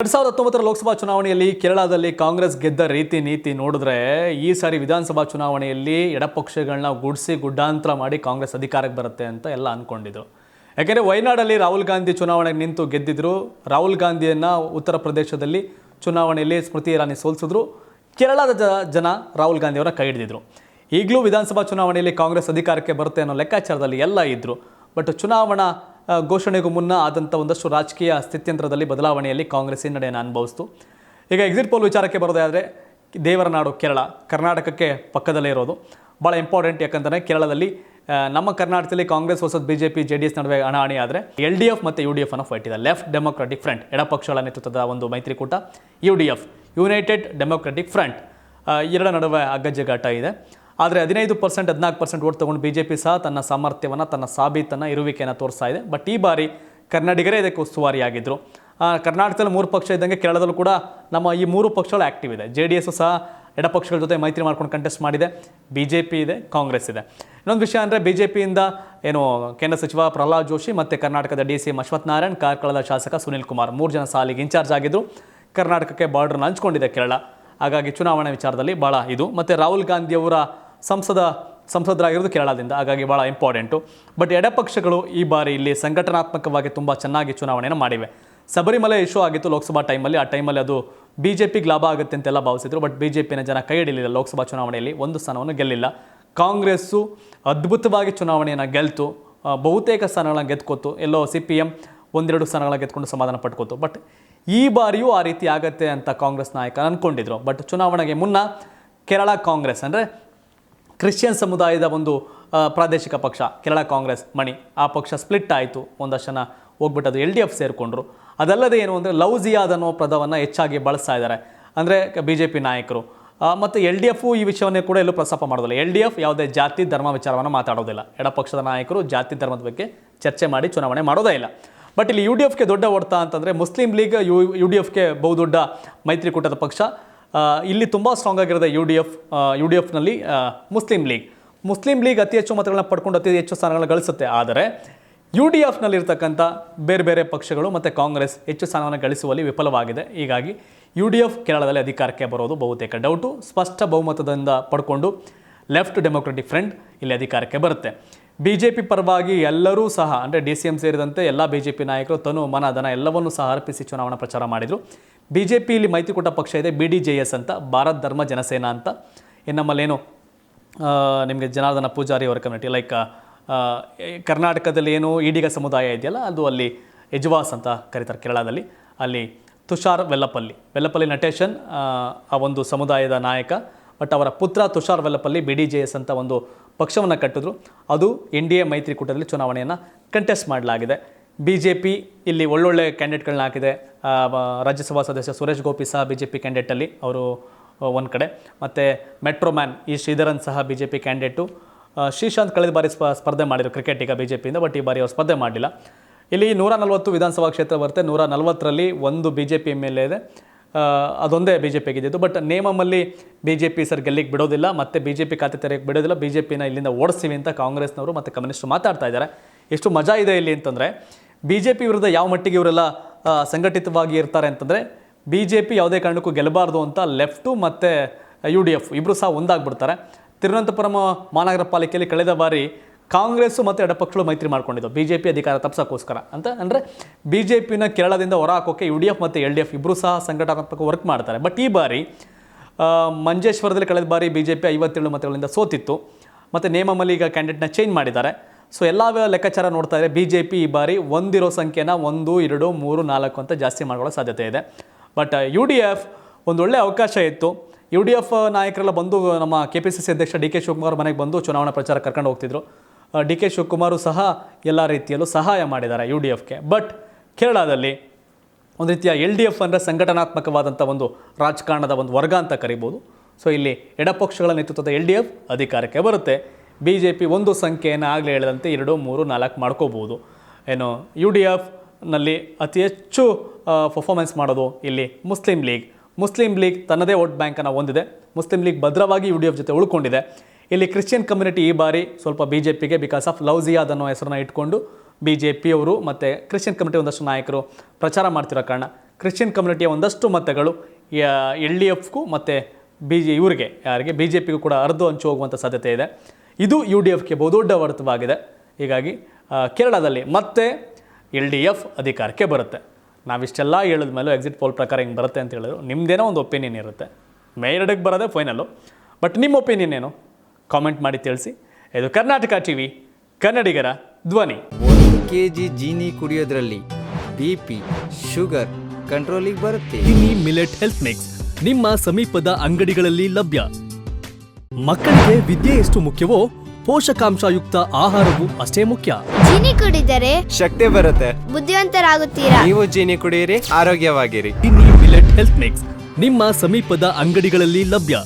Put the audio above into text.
2019 ಲೋಕಸಭಾ ಚುನಾವಣೆಯಲ್ಲಿ ಕೇರಳದಲ್ಲಿ ಕಾಂಗ್ರೆಸ್ ಗೆದ್ದ ರೀತಿ ನೀತಿ ನೋಡಿದ್ರೆ ಈ ಸಾರಿ ವಿಧಾನಸಭಾ ಚುನಾವಣೆಯಲ್ಲಿ ಎಡಪಕ್ಷಗಳನ್ನ ಗುಡ್ಸಿ ಗುಡ್ಡಾಂತರ ಮಾಡಿ ಕಾಂಗ್ರೆಸ್ ಅಧಿಕಾರಕ್ಕೆ ಬರುತ್ತೆ ಅಂತ ಎಲ್ಲ ಅನ್ಕೊಂಡಿದ್ರು. ಯಾಕೆಂದರೆ ವಯನಾಡಲ್ಲಿ ರಾಹುಲ್ ಗಾಂಧಿ ಚುನಾವಣೆಗೆ ನಿಂತು ಗೆದ್ದಿದ್ರು. ರಾಹುಲ್ ಗಾಂಧಿಯನ್ನು ಉತ್ತರ ಪ್ರದೇಶದಲ್ಲಿ ಚುನಾವಣೆಯಲ್ಲಿ ಸ್ಮೃತಿ ಇರಾನಿ ಸೋಲಿಸಿದ್ರು. ಕೇರಳದ ಜನ ರಾಹುಲ್ ಗಾಂಧಿಯವರ ಕೈ ಹಿಡಿದಿದ್ರು. ಈಗಲೂ ವಿಧಾನಸಭಾ ಚುನಾವಣೆಯಲ್ಲಿ ಕಾಂಗ್ರೆಸ್ ಅಧಿಕಾರಕ್ಕೆ ಬರುತ್ತೆ ಅನ್ನೋ ಲೆಕ್ಕಾಚಾರದಲ್ಲಿ ಎಲ್ಲ ಇದ್ದರು. ಬಟ್ ಚುನಾವಣಾ ಘೋಷಣೆಗೂ ಮುನ್ನ ಆದಂಥ ಒಂದಷ್ಟು ರಾಜಕೀಯ ಸ್ಥಿತ್ಯಂತರದಲ್ಲಿ ಬದಲಾವಣೆಯಲ್ಲಿ ಕಾಂಗ್ರೆಸ್ ಹಿನ್ನಡೆಯನ್ನು ಅನುಭವಿಸ್ತು. ಈಗ ಎಕ್ಸಿಟ್ ಪೋಲ್ ವಿಚಾರಕ್ಕೆ ಬರೋದೇ ಆದರೆ ದೇವರ ನಾಡು ಕೇರಳ, ಕರ್ನಾಟಕಕ್ಕೆ ಪಕ್ಕದಲ್ಲೇ ಇರೋದು ಭಾಳ ಇಂಪಾರ್ಟೆಂಟ್. ಯಾಕಂದರೆ ಕೇರಳದಲ್ಲಿ ನಮ್ಮ ಕರ್ನಾಟಕದಲ್ಲಿ ಕಾಂಗ್ರೆಸ್ ಹೊಸದು BJP JDS ನಡುವೆ ಹಣಾಹಣಿ ಆದರೆ LDF ಮತ್ತು UDF ಅನ್ನೋ ಫೈಟ್ ಇದೆ. ಲೆಫ್ಟ್ ಡೆಮೊಕ್ರಾಟಿಕ್ ಫ್ರಂಟ್ ಎಡಪಕ್ಷಗಳ ನೇತೃತ್ವದ ಒಂದು ಮೈತ್ರಿಕೂಟ, UDF ಯುನೈಟೆಡ್ ಡೆಮೊಕ್ರಾಟಿಕ್ ಫ್ರಂಟ್ ಎರಡರ ನಡುವೆ ಅಗ್ಗಜಗಾಟ ಇದೆ. ಆದರೆ 15% 14% ಓಟ್ ತೊಗೊಂಡು BJP ಸಹ ತನ್ನ ಸಾಮರ್ಥ್ಯವನ್ನು, ತನ್ನ ಸಾಬೀತನ್ನು, ಇರುವಿಕೆಯನ್ನು ತೋರಿಸ್ತಾ ಇದೆ. ಬಟ್ ಈ ಬಾರಿ ಕನ್ನಡಿಗರೇ ಇದಕ್ಕೆ ಉಸ್ತುವಾರಿಯಾಗಿದ್ದರು. ಕರ್ನಾಟಕದಲ್ಲಿ 3 ಪಕ್ಷ ಇದ್ದಂಗೆ ಕೇರಳದಲ್ಲೂ ಕೂಡ ನಮ್ಮ ಈ 3 ಪಕ್ಷಗಳು ಆ್ಯಕ್ಟಿವ್ ಇದೆ. JDS ಸಹ ಎಡಪಕ್ಷಗಳ ಜೊತೆ ಮೈತ್ರಿ ಮಾಡ್ಕೊಂಡು ಕಂಟೆಸ್ಟ್ ಮಾಡಿದೆ. BJP ಇದೆ, ಕಾಂಗ್ರೆಸ್ ಇದೆ. ಇನ್ನೊಂದು ವಿಷಯ ಅಂದರೆ BJPಯಿಂದ ಏನು ಕೇಂದ್ರ ಸಚಿವ ಪ್ರಹ್ಲಾದ್ ಜೋಶಿ ಮತ್ತು ಕರ್ನಾಟಕದ DCM ಅಶ್ವಥ್ ನಾರಾಯಣ್, ಕಾರ್ಕಳದ ಶಾಸಕ ಸುನಿಲ್ ಕುಮಾರ್ 3 ಜನ ಸಾಲಿಗೆ ಇನ್ಚಾರ್ಜ್ ಆಗಿದ್ದರು. ಕರ್ನಾಟಕಕ್ಕೆ ಬಾರ್ಡರ್ನ ಹಂಚ್ಕೊಂಡಿದೆ ಕೇರಳ. ಹಾಗಾಗಿ ಚುನಾವಣೆ ವಿಚಾರದಲ್ಲಿ ಭಾಳ ಇದು. ಮತ್ತು ರಾಹುಲ್ ಗಾಂಧಿಯವರ ಸಂಸದರಾಗಿರೋದು ಕೇರಳದಿಂದ, ಹಾಗಾಗಿ ಭಾಳ ಇಂಪಾರ್ಟೆಂಟು. ಬಟ್ ಎಡಪಕ್ಷಗಳು ಈ ಬಾರಿ ಇಲ್ಲಿ ಸಂಘಟನಾತ್ಮಕವಾಗಿ ತುಂಬ ಚೆನ್ನಾಗಿ ಚುನಾವಣೆಯನ್ನು ಮಾಡಿವೆ. ಶಬರಿಮಲೆ ಇಶ್ಯೂ ಆಗಿತ್ತು ಲೋಕಸಭಾ ಟೈಮಲ್ಲಿ. ಆ ಟೈಮಲ್ಲಿ ಅದು BJPಗೆ ಲಾಭ ಆಗುತ್ತೆ ಅಂತೆಲ್ಲ ಭಾವಿಸಿದ್ರು. ಬಟ್ BJPನ ಜನ ಕೈ ಹಿಡಿಲಿಲ್ಲ. ಲೋಕಸಭಾ ಚುನಾವಣೆಯಲ್ಲಿ ಒಂದು ಸ್ಥಾನವನ್ನು ಗೆಲ್ಲಿಲ್ಲ. ಕಾಂಗ್ರೆಸ್ಸು ಅದ್ಭುತವಾಗಿ ಚುನಾವಣೆಯನ್ನು ಗೆಲ್ತು, ಬಹುತೇಕ ಸ್ಥಾನಗಳನ್ನ ಗೆದ್ಕೋತು. ಎಲ್ಲೋ CPM 1-2 ಸ್ಥಾನಗಳನ್ನ ಗೆದ್ಕೊಂಡು ಸಮಾಧಾನ ಪಡ್ಕೋತು. ಬಟ್ ಈ ಬಾರಿಯೂ ಆ ರೀತಿ ಆಗತ್ತೆ ಅಂತ ಕಾಂಗ್ರೆಸ್ ನಾಯಕ ಅಂದ್ಕೊಂಡಿದ್ರು. ಬಟ್ ಚುನಾವಣೆಗೆ ಮುನ್ನ ಕೇರಳ ಕಾಂಗ್ರೆಸ್ ಅಂದರೆ ಕ್ರಿಶ್ಚಿಯನ್ ಸಮುದಾಯದ ಒಂದು ಪ್ರಾದೇಶಿಕ ಪಕ್ಷ ಕೇರಳ ಕಾಂಗ್ರೆಸ್ ಮಣಿ, ಆ ಪಕ್ಷ ಸ್ಪ್ಲಿಟ್ ಆಯಿತು. ಒಂದಷ್ಟು ಜನ ಹೋಗ್ಬಿಟ್ಟು ಅದು LDF ಸೇರಿಕೊಂಡ್ರು. ಅದಲ್ಲದೆ ಏನು ಅಂದರೆ ಲವ್ ಜಿಯಾದ್ ಅನ್ನೋ ಪದವನ್ನು ಹೆಚ್ಚಾಗಿ ಬಳಸ್ತಾ ಇದ್ದಾರೆ ಅಂದರೆ BJP ನಾಯಕರು. ಮತ್ತು LDF ಈ ವಿಷಯವನ್ನೇ ಕೂಡ ಎಲ್ಲೂ ಪ್ರಸ್ತಾಪ ಮಾಡೋದಿಲ್ಲ. LDF ಯಾವುದೇ ಜಾತಿ ಧರ್ಮ ವಿಚಾರವನ್ನು ಮಾತಾಡೋದಿಲ್ಲ. ಎಡಪಕ್ಷದ ನಾಯಕರು ಜಾತಿ ಧರ್ಮದ ಬಗ್ಗೆ ಚರ್ಚೆ ಮಾಡಿ ಚುನಾವಣೆ ಮಾಡೋದೇ ಇಲ್ಲ. ಬಟ್ ಇಲ್ಲಿ UDFಗೆ ದೊಡ್ಡ ಹೊಡೆತ ಅಂತಂದರೆ ಮುಸ್ಲಿಂ ಲೀಗ್ UDFಗೆ ಬಹುದೊಡ್ಡ ಮೈತ್ರಿಕೂಟದ ಪಕ್ಷ. ಇಲ್ಲಿ ತುಂಬ ಸ್ಟ್ರಾಂಗ್ ಆಗಿರೋದು UDFನಲ್ಲಿ ಮುಸ್ಲಿಂ ಲೀಗ್ ಅತಿ ಹೆಚ್ಚು ಮತಗಳನ್ನ ಪಡ್ಕೊಂಡು ಅತಿ ಹೆಚ್ಚು ಸ್ಥಾನಗಳನ್ನ ಗಳಿಸುತ್ತೆ. ಆದರೆ UDFನಲ್ಲಿರ್ತಕ್ಕಂಥ ಬೇರೆ ಬೇರೆ ಪಕ್ಷಗಳು ಮತ್ತು ಕಾಂಗ್ರೆಸ್ ಹೆಚ್ಚು ಸ್ಥಾನವನ್ನು ಗಳಿಸುವಲ್ಲಿ ವಿಫಲವಾಗಿದೆ. ಹೀಗಾಗಿ UDF ಕೇರಳದಲ್ಲಿ ಅಧಿಕಾರಕ್ಕೆ ಬರೋದು ಬಹುತೇಕ ಡೌಟು. ಸ್ಪಷ್ಟ ಬಹುಮತದಿಂದ ಪಡ್ಕೊಂಡು ಲೆಫ್ಟ್ ಡೆಮೊಕ್ರಾಟಿಕ್ ಫ್ರಂಟ್ ಇಲ್ಲಿ ಅಧಿಕಾರಕ್ಕೆ ಬರುತ್ತೆ. BJP ಪರವಾಗಿ ಎಲ್ಲರೂ ಸಹ ಅಂದರೆ DCM ಸೇರಿದಂತೆ ಎಲ್ಲ BJP ನಾಯಕರು ತನು ಮನ ಧನ ಎಲ್ಲವನ್ನೂ ಸಹ ಅರ್ಪಿಸಿ ಚುನಾವಣಾ ಪ್ರಚಾರ ಮಾಡಿದರು. BJP ಇಲ್ಲಿ ಮೈತ್ರಿಕೂಟ ಪಕ್ಷ ಇದೆ, BDJS ಅಂತ, ಭಾರತ್ ಧರ್ಮ ಜನಸೇನಾ ಅಂತ. ಇನ್ನು ನಮ್ಮಲ್ಲೇನು ನಿಮಗೆ ಜನಾರ್ದನ ಪೂಜಾರಿ ಅವರ ಕಮ್ಯುನಿಟಿ, ಲೈಕ್ ಕರ್ನಾಟಕದಲ್ಲಿ ಏನು ಈಡಿಗ ಸಮುದಾಯ ಇದೆಯಲ್ಲ, ಅದು ಅಲ್ಲಿ ಎಜ್ವಾಸ್ ಅಂತ ಕರೀತಾರೆ ಕೇರಳದಲ್ಲಿ. ಅಲ್ಲಿ ತುಷಾರ್ ವೆಲ್ಲಪಲ್ಲಿ ನಟೇಶನ್ ಆ ಒಂದು ಸಮುದಾಯದ ನಾಯಕ. ಬಟ್ ಅವರ ಪುತ್ರ ತುಷಾರ್ ವೆಲ್ಲಪಲ್ಲಿ BDJS ಅಂತ ಒಂದು ಪಕ್ಷವನ್ನು ಕಟ್ಟಿದ್ರು. ಅದು NDA ಮೈತ್ರಿಕೂಟದಲ್ಲಿ ಚುನಾವಣೆಯನ್ನು ಕಂಟೆಸ್ಟ್ ಮಾಡಲಾಗಿದೆ. BJP ಇಲ್ಲಿ ಒಳ್ಳೊಳ್ಳೆ ಕ್ಯಾಂಡಿಡೇಟ್ಗಳನ್ನ ಹಾಕಿದೆ. ರಾಜ್ಯಸಭಾ ಸದಸ್ಯ ಸುರೇಶ್ ಗೋಪಿ ಸಹ BJP ಕ್ಯಾಂಡಿಡೇಟಲ್ಲಿ ಅವರು ಒಂದು ಕಡೆ. ಮತ್ತು ಮೆಟ್ರೋಮ್ಯಾನ್ ಶ್ರೀಧರನ್ ಸಹ BJP ಕ್ಯಾಂಡಿಡೇಟು. ಶ್ರೀಶಾಂತ್ ಕಳೆದ ಬಾರಿ ಸ್ಪರ್ಧೆ ಮಾಡಿದರು ಕ್ರಿಕೆಟಿಗ BJPಯಿಂದ. ಬಟ್ ಈ ಬಾರಿ ಅವರು ಸ್ಪರ್ಧೆ ಮಾಡಲಿಲ್ಲ. ಇಲ್ಲಿ 140 ವಿಧಾನಸಭಾ ಕ್ಷೇತ್ರ ಬರುತ್ತೆ. 140ರಲ್ಲಿ ಒಂದು BJP MLA ಇದೆ, ಅದೊಂದೇ BJP ಗೆದ್ದಿದ್ದು. ಬಟ್ ನೇಮಮಲ್ಲಿ BJP ಸರ್ ಗೆಲ್ಲಿಗೆ ಬಿಡೋದಿಲ್ಲ, ಮತ್ತು BJP ಖಾತೆ ತೆರೆಯಕ್ಕೆ ಬಿಡೋದಿಲ್ಲ. BJPನ ಇಲ್ಲಿಂದ ಓಡಿಸ್ತೀವಿ ಅಂತ ಕಾಂಗ್ರೆಸ್ನವರು ಮತ್ತು ಕಮ್ಯುನಿಸ್ಟರು ಮಾತಾಡ್ತಾ ಇದ್ದಾರೆ. ಎಷ್ಟು ಮಜಾ ಇದೆ ಇಲ್ಲಿ ಅಂತಂದರೆ, BJP ವಿರುದ್ಧ ಯಾವ ಮಟ್ಟಿಗೆ ಇವರೆಲ್ಲ ಸಂಘಟಿತವಾಗಿ ಇರ್ತಾರೆ ಅಂತಂದರೆ, BJP ಯಾವುದೇ ಕಾರಣಕ್ಕೂ ಗೆಲ್ಲಬಾರ್ದು ಅಂತ ಲೆಫ್ಟು ಮತ್ತು UDF ಇಬ್ಬರು ಸಹ ಒಂದಾಗ್ಬಿಡ್ತಾರೆ. ತಿರುವನಂತಪುರಂ ಮಹಾನಗರ ಪಾಲಿಕೆಯಲ್ಲಿ ಕಳೆದ ಬಾರಿ ಕಾಂಗ್ರೆಸ್ಸು ಮತ್ತು ಎಡಪಕ್ಷಗಳು ಮೈತ್ರಿ ಮಾಡ್ಕೊಂಡಿದ್ದು BJP ಅಧಿಕಾರ ತಪ್ಪಿಸೋಕ್ಕೋಸ್ಕರ ಅಂತ. ಅಂದರೆ BJPನ ಕೇರಳದಿಂದ ಹೊರ ಹಾಕೋಕ್ಕೆ UDF ಮತ್ತು LDF ಇಬ್ಬರು ಸಹ ಸಂಘಟನಾತ್ಮಕ ವರ್ಕ್ ಮಾಡ್ತಾರೆ. ಬಟ್ ಈ ಬಾರಿ ಮಂಜೇಶ್ವರದಲ್ಲಿ ಕಳೆದ ಬಾರಿ BJP 57 ಮತಗಳಿಂದ ಸೋತಿತ್ತು. ಮತ್ತು ನೇಮಮಲ್ಲಿ ಈಗ ಕ್ಯಾಂಡಿಡೇಟ್ನ ಚೇಂಜ್ ಮಾಡಿದ್ದಾರೆ. ಸೊ ಎಲ್ಲ ಲೆಕ್ಕಾಚಾರ ನೋಡ್ತಾ ಇದ್ದರೆ BJP ಈ ಬಾರಿ ಒಂದಿರೋ ಸಂಖ್ಯೆನ 1, 2, 3, 4 ಅಂತ ಜಾಸ್ತಿ ಮಾಡ್ಕೊಳ್ಳೋ ಸಾಧ್ಯತೆ ಇದೆ. ಬಟ್ UDF ಒಂದು ಒಳ್ಳೆಯ ಅವಕಾಶ ಇತ್ತು. UDF ನಾಯಕರೆಲ್ಲ ಬಂದು ನಮ್ಮ KPCC ಅಧ್ಯಕ್ಷ DK ಶಿವಕುಮಾರ್ ಮನೆಗೆ ಬಂದು ಚುನಾವಣಾ ಪ್ರಚಾರ ಕರ್ಕೊಂಡು ಹೋಗ್ತಿದ್ರು. DK ಶಿವಕುಮಾರು ಸಹ ಎಲ್ಲ ರೀತಿಯಲ್ಲೂ ಸಹಾಯ ಮಾಡಿದ್ದಾರೆ UDFಗೆ. ಬಟ್ ಕೇರಳದಲ್ಲಿ ಒಂದು ರೀತಿಯ LDF ಅಂದರೆ ಸಂಘಟನಾತ್ಮಕವಾದಂಥ ಒಂದು ರಾಜಕಾರಣದ ಒಂದು ವರ್ಗ ಅಂತ ಕರಿಬೋದು. ಸೊ ಇಲ್ಲಿ ಎಡಪಕ್ಷಗಳ ನೇತೃತ್ವದ LDF ಅಧಿಕಾರಕ್ಕೆ ಬರುತ್ತೆ. BJP ಒಂದು ಸಂಖ್ಯೆಯನ್ನು ಆಗಲೇ ಹೇಳಿದಂತೆ 2, 3, 4 ಮಾಡ್ಕೋಬೋದು. ಏನು UDFನಲ್ಲಿ ಅತಿ ಹೆಚ್ಚು ಪರ್ಫಾರ್ಮೆನ್ಸ್ ಮಾಡೋದು ಇಲ್ಲಿ ಮುಸ್ಲಿಂ ಲೀಗ್ ತನ್ನದೇ ವೋಟ್ ಬ್ಯಾಂಕನ್ನು ಹೊಂದಿದೆ. ಮುಸ್ಲಿಂ ಲೀಗ್ ಭದ್ರವಾಗಿ UDF ಜೊತೆ ಉಳ್ಕೊಂಡಿದೆ. ಇಲ್ಲಿ ಕ್ರಿಶ್ಚಿಯನ್ ಕಮ್ಯುನಿಟಿ ಈ ಬಾರಿ ಸ್ವಲ್ಪ BJPಗೆ ಬಿಕಾಸ್ ಆಫ್ ಲವ್ ಜಿಯಾದ್ ಅನ್ನೋ ಹೆಸರನ್ನ ಇಟ್ಕೊಂಡು BJP ಅವರು ಮತ್ತು ಕ್ರಿಶ್ಚಿಯನ್ ಕಮ್ಯುನಿಟಿ ಒಂದಷ್ಟು ನಾಯಕರು ಪ್ರಚಾರ ಮಾಡ್ತಿರೋ ಕಾರಣ ಕ್ರಿಶ್ಚಿಯನ್ ಕಮ್ಯುನಿಟಿಯ ಒಂದಷ್ಟು ಮತಗಳು LDFಗೂ ಮತ್ತು ಯಾರಿಗೆ BJPಗೂ ಕೂಡ ಹರಿದು ಹಂಚು ಹೋಗುವಂಥ ಸಾಧ್ಯತೆ ಇದೆ. ಇದು UDFಗೆ ಬಹುದೊಡ್ಡ ಹೊಡೆತವಾಗಿದೆ. ಹೀಗಾಗಿ ಕೇರಳದಲ್ಲಿ ಮತ್ತೆ LDF ಅಧಿಕಾರಕ್ಕೆ ಬರುತ್ತೆ. ನಾವಿಷ್ಟೆಲ್ಲ ಹೇಳಿದ ಮೇಲೂ ಎಕ್ಸಿಟ್ ಪೋಲ್ ಪ್ರಕಾರ ಹಿಂಗೆ ಬರುತ್ತೆ ಅಂತ ಹೇಳಿದ್ರು. ನಿಮ್ಮದೇನೋ ಒಂದು ಒಪಿನಿಯನ್ ಇರುತ್ತೆ. ಮೇ 2ಕ್ಕೆ ಬರೋದೇ ಫೈನಲ್ಲು. ಬಟ್ ನಿಮ್ಮ ಒಪಿನಿಯನ್ ಏನು ಕಾಮೆಂಟ್ ಮಾಡಿ ತಿಳಿಸಿ. ಇದು ಕರ್ನಾಟಕ TV, ಕನ್ನಡಿಗರ ಧ್ವನಿ. 1 kg ಜೀನಿ ಕುಡಿಯೋದ್ರಲ್ಲಿ BP, ಶುಗರ್ ಕಂಟ್ರೋಲಿಗೆ ಬರುತ್ತೆ. ಟಿನಿ ಮಿಲೆಟ್ ಹೆಲ್ತ್ ಮಿಕ್ಸ್ ನಿಮ್ಮ ಸಮೀಪದ ಅಂಗಡಿಗಳಲ್ಲಿ ಲಭ್ಯ. ಮಕ್ಕಳಿಗೆ ವಿದ್ಯೆ ಎಷ್ಟು ಮುಖ್ಯವೋ ಪೋಷಕಾಂಶಯುಕ್ತ ಆಹಾರವೂ ಅಷ್ಟೇ ಮುಖ್ಯ. ಜೀನಿ ಕುಡಿದರೆ ಶಕ್ತಿ ಬರುತ್ತೆ, ಬುದ್ಧಿವಂತರಾಗುತ್ತೀರಾ. ನೀವು ಜೀನಿ ಕುಡಿಯಿರಿ, ಆರೋಗ್ಯವಾಗಿರಿ. ಟಿನಿ ಮಿಲೆಟ್ ಹೆಲ್ತ್ ಮಿಕ್ಸ್ ನಿಮ್ಮ ಸಮೀಪದ ಅಂಗಡಿಗಳಲ್ಲಿ ಲಭ್ಯ.